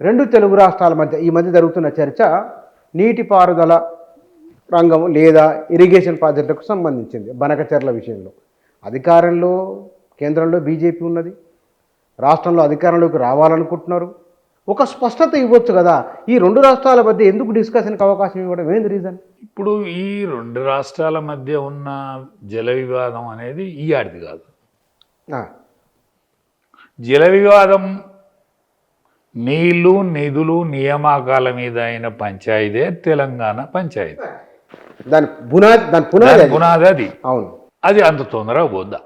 రెండు తెలుగు రాష్ట్రాల మధ్య ఈ మధ్య జరుగుతున్న చర్చ నీటిపారుదల రంగం లేదా ఇరిగేషన్ ప్రాజెక్టులకు సంబంధించింది. బనకచెర్ల విషయంలో అధికారంలో కేంద్రంలో బీజేపీ ఉన్నది, రాష్ట్రంలో అధికారంలోకి రావాలనుకుంటున్నారు. ఒక స్పష్టత ఇవ్వచ్చు కదా. ఈ రెండు రాష్ట్రాల మధ్య ఎందుకు డిస్కషన్కి అవకాశం ఇవ్వడం, ఏంది రీజన్? ఇప్పుడు ఈ రెండు రాష్ట్రాల మధ్య ఉన్న జల వివాదం అనేది ఈ ఆడిది కాదు. జల వివాదం నీళ్లు నిధులు నియామకాల మీద అయిన పంచాయతీ తెలంగాణ పంచాయతీ. దాని పునాది అది. అవును, అది అంత తొందరగా పోద్దా?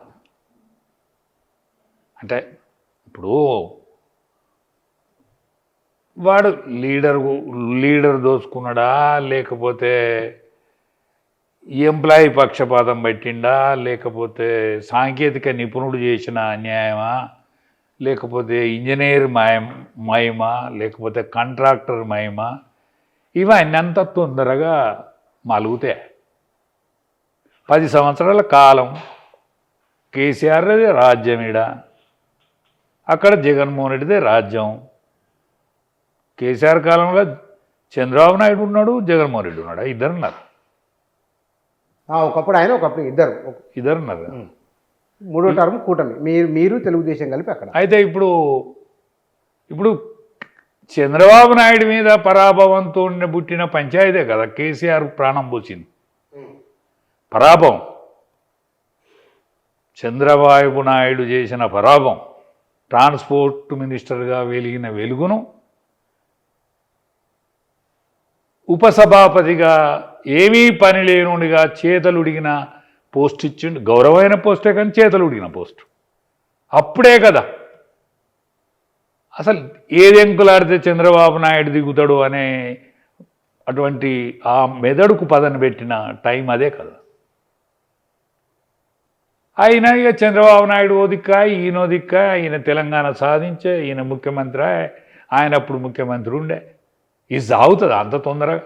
అంటే ఇప్పుడు వాడు లీడర్ దోచుకున్నాడా, లేకపోతే ఎంప్లాయీ పక్షపాతం పట్టిండా, లేకపోతే సాంకేతిక నిపుణుడు చేసిన అన్యాయమా, లేకపోతే ఇంజనీర్ మహిమా, లేకపోతే కాంట్రాక్టర్ మహిమా, ఇవన్నీ అంత తొందరగా మలుగుతాయి. 10 సంవత్సరాల కాలం కేసీఆర్ రాజ్యం, అక్కడ జగన్మోహన్ రెడ్డిదే రాజ్యం. కేసీఆర్ కాలంలో చంద్రబాబు నాయుడు ఉన్నాడు, జగన్మోహన్ రెడ్డి ఉన్నాడు, ఇద్దరు ఉన్నారు. ఒకప్పుడు ఆయన, ఒకప్పుడు ఇద్దరు ఉన్నారు. మూడో టర్మ్ కూటమి, మీరు తెలుగుదేశం కలిపి అక్కడ. అయితే ఇప్పుడు చంద్రబాబు నాయుడు మీద పరాభవంతో పుట్టిన పంచాయతే కదా కేసీఆర్ ప్రాణం పోసింది. పరాభవం, చంద్రబాబు నాయుడు చేసిన పరాభవం, ట్రాన్స్పోర్ట్ మినిస్టర్గా వెలిగిన వెలుగును ఉపసభాపతిగా ఏమీ పని లేనుడిగా చేతలుడిగిన పోస్ట్ ఇచ్చిండు. గౌరవమైన పోస్టే కానీ చేతలుడిగిన పోస్టు. అప్పుడే కదా అసలు ఏది ఎంకులాడితే చంద్రబాబు నాయుడు దిగుతాడు అనే అటువంటి ఆ మెదడుకు పదని పెట్టిన టైం అదే కదా. అయినా ఇక చంద్రబాబు నాయుడు ఓ దిక్క, ఈయనో దిక్క, ఈయన తెలంగాణ సాధించే, ఈయన ముఖ్యమంత్రి, ఆయన అప్పుడు ముఖ్యమంత్రి ఉండే. ఇది సాగుతుంది అంత తొందరగా?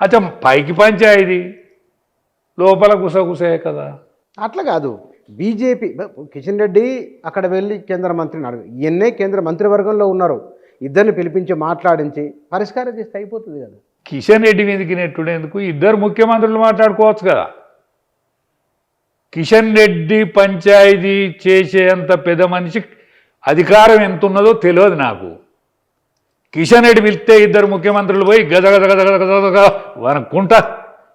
అచ్చా పైకి పంచాయతీ, లోపల గుసగుసే కదా. అట్లా కాదు. బీజేపీ కిషన్ రెడ్డి అక్కడ వెళ్ళి కేంద్ర మంత్రిని అడుగు, ఈయన్నే కేంద్ర మంత్రివర్గంలో ఉన్నారు, ఇద్దరిని పిలిపించి మాట్లాడించి పరిష్కారం చేస్తే అయిపోతుంది కదా. కిషన్ రెడ్డి మీదకి నెట్టుడేందుకు? ఇద్దరు ముఖ్యమంత్రులు మాట్లాడుకోవచ్చు కదా. కిషన్ రెడ్డి పంచాయతీ చేసేంత పెద్ద మనిషి అధికారం ఎంత ఉన్నదో తెలియదు నాకు. కిషన్ రెడ్డి పిలిస్తే ఇద్దరు ముఖ్యమంత్రులు పోయి గద గద గద గద గద గద వనుకుంటా,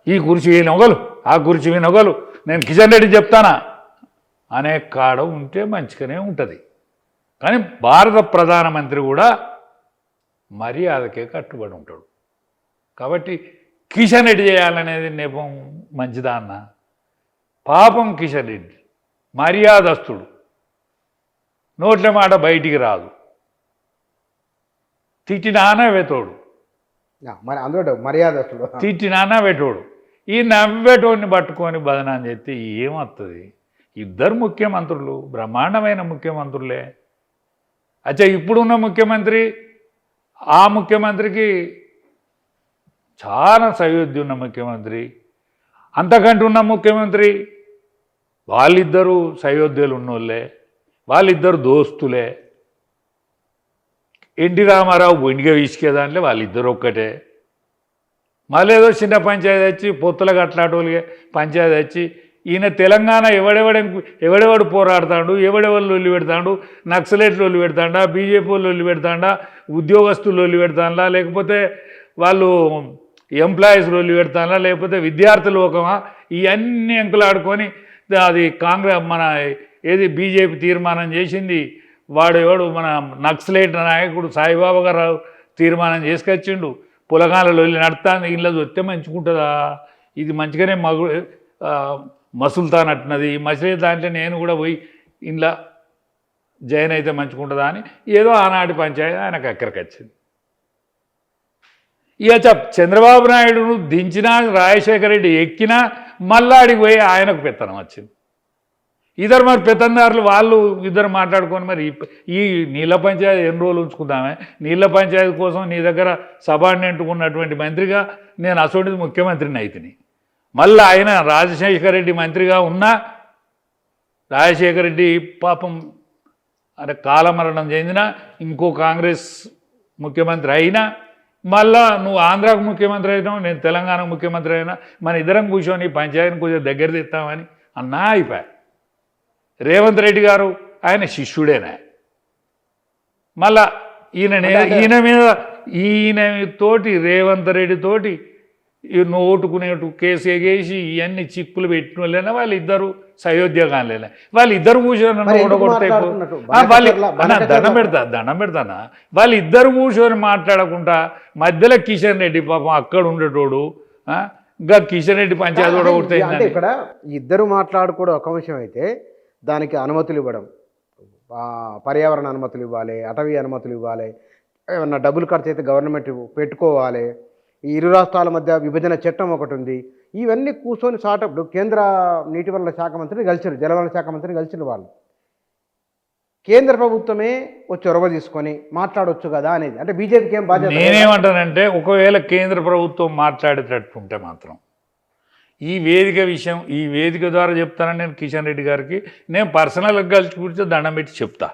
ఈ కుర్చీ నొగలు, ఆ కుర్చీ నొగలు, నేను కిషన్ రెడ్డి చెప్తానా అనే కాడ ఉంటే మంచిగానే ఉంటుంది. కానీ భారత ప్రధానమంత్రి కూడా మర్యాదకే కట్టుబడి ఉంటాడు. కాబట్టి కిషన్ రెడ్డి చేయాలనేది నెపం మంచిదా అన్న? పాపం కిషన్ రెడ్డి మర్యాదస్తుడు, నోట్ల మాట బయటికి రాదు, తిట్టినానా వెతోడు, మరి అందులో మర్యాదస్తుడు, తిట్టినానా వెటోడు. ఈ నవ్వేటోడిని పట్టుకొని బదనాన్ని చేస్తే ఏమవుతుంది? ఇద్దరు ముఖ్యమంత్రులు బ్రహ్మాండమైన ముఖ్యమంత్రులే. అచ్చా ఇప్పుడున్న ముఖ్యమంత్రి, ఆ ముఖ్యమంత్రికి చాలా సయోధ్య ఉన్న ముఖ్యమంత్రి, అంతకంటే ఉన్న ముఖ్యమంత్రి, వాళ్ళిద్దరూ సయోధ్యలు ఉన్నోళ్ళే, వాళ్ళిద్దరు దోస్తులే. ఎన్టీ రామారావు బొండిగా వీసుకేదాంట్లో వాళ్ళిద్దరు ఒక్కటే. మళ్ళీ ఏదో చిన్న పంచాయతీ వచ్చి పొత్తుల గట్లాటోళ్ళకి పంచాయతీ వచ్చి ఈయన తెలంగాణ ఎవడెవడు పోరాడతాడు, ఎవడెవరు లొల్లి పెడతాడు, నక్సలైట్లు లొల్లి పెడతాడా, బీజేపీ వాళ్ళు లొల్లి పెడతాడా, ఉద్యోగస్తులు లొల్లి పెడతాడా, లేకపోతే వాళ్ళు ఎంప్లాయీస్ లొల్లి పెడతాడా, లేకపోతే విద్యార్థులు ఒకమా, ఇవన్నీ ఎంకులాడుకొని అది కాంగ్రెస్ మన ఏది బీజేపీ తీర్మానం చేసింది, వాడు ఎవడు మన నక్సలైట్ నాయకుడు సాయిబాబా గారు తీర్మానం చేసుకొచ్చిండు, పులగాలలో వెళ్ళి నడుతాను, ఇళ్ళ వస్తే మంచుకుంటుందా? ఇది మంచిగానే మసులుతానట్టున్నది, మసిలే దాంట్లో నేను కూడా పోయి ఇంట్లో జాయిన్ అయితే మంచుకుంటుందా అని ఏదో ఆనాటి పంచాయతీ ఆయనకు అక్కడికి వచ్చింది. ఇక చంద్రబాబు నాయుడును దించినా, రాజశేఖర రెడ్డి ఎక్కినా మళ్ళాడికి పోయి ఆయనకు పెత్తనం వచ్చింది. ఇద్దరు మరి పెత్తందారులు వాళ్ళు ఇద్దరు మాట్లాడుకొని మరి ఈ నీళ్ళ పంచాయతీ ఎన్ని రోజులు ఉంచుకుందామే, నీళ్ళ పంచాయతీ కోసం నీ దగ్గర సబార్డినేట్ ఉన్నటువంటి మంత్రిగా నేను అసోంటిది ముఖ్యమంత్రిని అయితిని, మళ్ళీ ఆయన రాజశేఖర రెడ్డి మంత్రిగా ఉన్నా రాజశేఖర రెడ్డి పాపం అంటే కాలమరణం చెందిన ఇంకో కాంగ్రెస్ ముఖ్యమంత్రి అయినా మళ్ళా నువ్వు ఆంధ్రాకు ముఖ్యమంత్రి అయినావు, నేను తెలంగాణకు ముఖ్యమంత్రి అయినా, మన ఇద్దరం కూర్చొని పంచాయతీని కొంచెం దగ్గర తెస్తామని అన్నా అయిపోయా. రేవంత్ రెడ్డి గారు ఆయన శిష్యుడేనా. మళ్ళా ఈయన తోటి రేవంత్ రెడ్డి తోటి నోటుకునేటు కేసు ఎగేసి ఇవన్నీ చిక్కులు పెట్టిన వాళ్ళైనా వాళ్ళిద్దరు సయోధ్యగానులేనా, వాళ్ళిద్దరు కూర్చొని దండం పెడతానా, వాళ్ళిద్దరు కూర్చొని మాట్లాడకుండా మధ్యలో కిషన్ రెడ్డి పాపం అక్కడ ఉండేటోడు ఇంకా కిషన్ రెడ్డి పంచాయతీ కూడా కొడితే ఇక్కడ ఇద్దరు మాట్లాడుకోవడం ఒక విషయం అయితే దానికి అనుమతులు ఇవ్వడం, పర్యావరణ అనుమతులు ఇవ్వాలి, అటవీ అనుమతులు ఇవ్వాలి, ఏమన్నా డబ్బులు ఖర్చు అయితే గవర్నమెంట్ పెట్టుకోవాలి, ఈ ఇరు రాష్ట్రాల మధ్య విభజన చట్టం ఒకటి ఉంది, ఇవన్నీ కూర్చొని సాటప్పుడు కేంద్ర నీటివనరుల శాఖ మంత్రిని కలిసిరు, జలవనరుల శాఖ మంత్రిని కలిసిన వాళ్ళు కేంద్ర ప్రభుత్వమే వచ్చి చొరవ తీసుకొని మాట్లాడవచ్చు కదా అనేది. అంటే బీజేపీకి ఏం బాధ్యత? నేనేమంటానంటే ఒకవేళ కేంద్ర ప్రభుత్వం మాట్లాడేటట్టుంటే మాత్రం ఈ వేదిక విషయం ఈ వేదిక ద్వారా చెప్తానని నేను కిషన్ రెడ్డి గారికి నేను పర్సనల్గా కలిసి కూర్చొని దండం పెట్టి చెప్తా.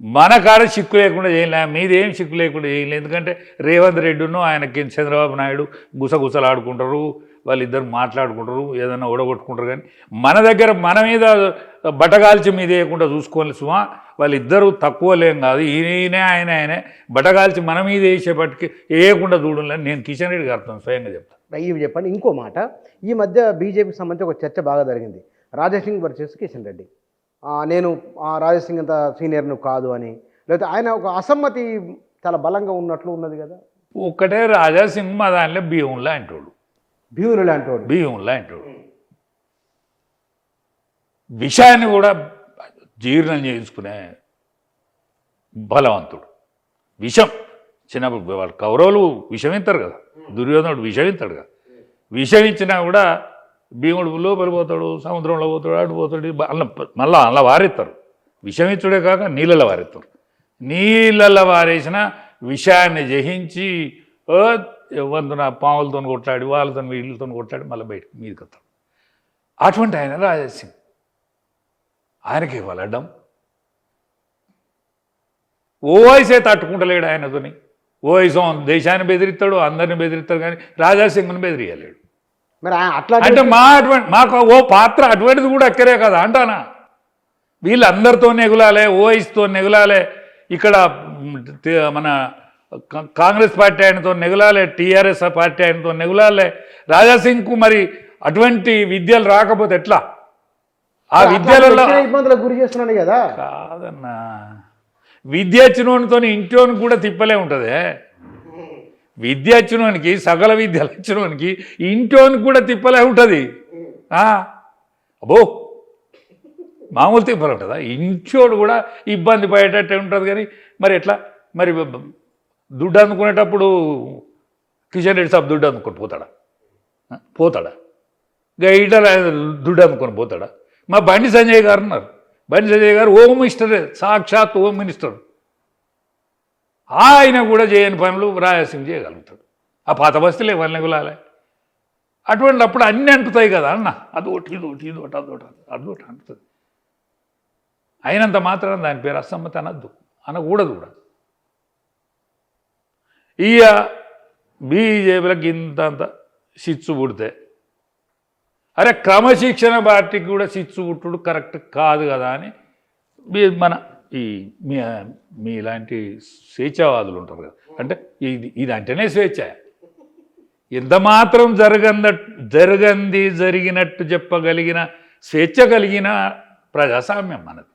మన కాడ చిక్కు లేకుండా చేయలే, మీదేం చిక్కు లేకుండా చేయలేదు. ఎందుకంటే రేవంత్ రెడ్డిను ఆయనకి చంద్రబాబు నాయుడు గుసగుసలాడుకుంటారు, వాళ్ళిద్దరు మాట్లాడుకుంటారు, ఏదైనా ఓడగొట్టుకుంటారు. కానీ మన దగ్గర మన మీద బట్టగాల్చి మీద వేయకుండా చూసుకోవాలి సుమా. వాళ్ళిద్దరూ తక్కువ లేం కాదు, ఈయనే ఆయనే బట్టగాల్చి మన మీద వేసేపటికి వేయకుండా చూడాలని నేను కిషన్ రెడ్డి గారితో స్వయంగా చెప్తాను. ఇవి చెప్పండి. ఇంకో మాట, ఈ మధ్య బీజేపీకి సంబంధించి ఒక చర్చ బాగా జరిగింది, రాజాసింగ్ వర్సెస్ కిషన్ రెడ్డి. నేను రాజాసింగ్ అంత సీనియర్ను కాదు అని, లేకపోతే ఆయన ఒక అసమ్మతి చాలా బలంగా ఉన్నట్లు ఉన్నది కదా. ఒక్కటే రాజాసింగ్ మా దానిలో బియ్యంలా అంటాడు, బియ్యంలా అంటాడు. విషయాన్ని కూడా జీర్ణం చేసుకునే బలవంతుడు. విషం చిన్నప్పుడు వాళ్ళు కౌరవులు విషం ఇస్తారు కదా, దుర్యోధనుడు విషం ఇస్తాడు కదా, విషం ఇచ్చినా కూడా భీముడు లోపలి పోతాడు, సముద్రంలో పోతాడు, అటు పోతాడు, మళ్ళా వారెత్తారు. విషం ఇచ్చుడే కాక నీళ్ళలో వారెత్తారు. నీళ్ళల్లో వారేసిన విషయాన్ని జయించి వంతున పాములతో కొట్లాడి వాళ్ళతో వీళ్ళతో కొట్లాడి మళ్ళీ బయటకు మీదకి వస్తాడు. అటువంటి ఆయన రాజాసింగ్, ఆయనకి ఇవ్వాలి అడ్డం. ఓవైసే తట్టుకుంటలేడు ఆయనతోని. ఓవైసం దేశాన్ని బెదిరిస్తాడు, అందరిని బెదిరిస్తాడు, కానీ రాజాసింగ్ను బెదిరియలేడు. మరి అట్లా అంటే మాకు ఓ పాత్ర అటువంటిది కూడా ఎక్కరే కదా అంటానా. వీళ్ళందరితో నెగులాలే, ఓవైస్తో నెగులాలే, ఇక్కడ మన కాంగ్రెస్ పార్టీ ఆయనతో నెగులాలే, టీఆర్ఎస్ పార్టీ ఆయనతో నెగులాలే. రాజాసింగ్కు మరి అటువంటి విద్యలు రాకపోతే ఎట్లా? ఆ విద్యలలో ఇబ్బందులకు గురి చేస్తున్నాడు కదా. కాదన్నా, విద్య వచ్చినోనితో ఇంట్లోని కూడా తిప్పలే ఉంటుంది. విద్య వచ్చినోనికి, సకల విద్యలు వచ్చినోనికి ఇంట్లోనికి కూడా తిప్పలే ఉంటుంది. అబ్బో మామూలు తిప్పలు ఉంటుందా? ఇంట్లోడు కూడా ఇబ్బంది పడేటట్టే ఉంటుంది. కానీ మరి ఎట్లా? మరి దుడ్డు అందుకునేటప్పుడు కిషన్ రెడ్డి సాబ్ దుడ్డు అందుకొని పోతాడా? గైడర్ దుడ్డు అందుకొని పోతాడా? మా బండి సంజయ్ గారు ఉన్నారు. బండి సంజయ్ గారు హోమ్ మినిస్టరే, సాక్షాత్ హోమ్ మినిస్టర్. ఆయన కూడా చేయని పనులు రాజాసింగ్ చేయగలుగుతాడు. ఆ పాత బస్తీలు ఎవరిని గులాలే. అటువంటి అప్పుడు అన్నీ అంటుతాయి కదా అన్న, అదొకటి ఇదొకటి అదొకటి అంటుతుంది. అయినంత మాత్రం దాని పేరు అసమ్మతి అనకూడదు కూడా. ఇక బీజేపీలకు ఇంతంత సిచ్చు పుడితే, అరే క్రమశిక్షణ పార్టీకి కూడా సిచ్చు పుట్టుడు కరెక్ట్ కాదు కదా అని మన ఈ మీ ఇలాంటి స్వేచ్ఛావాదులు ఉంటారు కదా. అంటే ఇది అంటేనే స్వేచ్ఛ. ఎంత మాత్రం జరిగినట్టు చెప్పగలిగిన స్వేచ్ఛ కలిగిన ప్రజాస్వామ్యం మనది.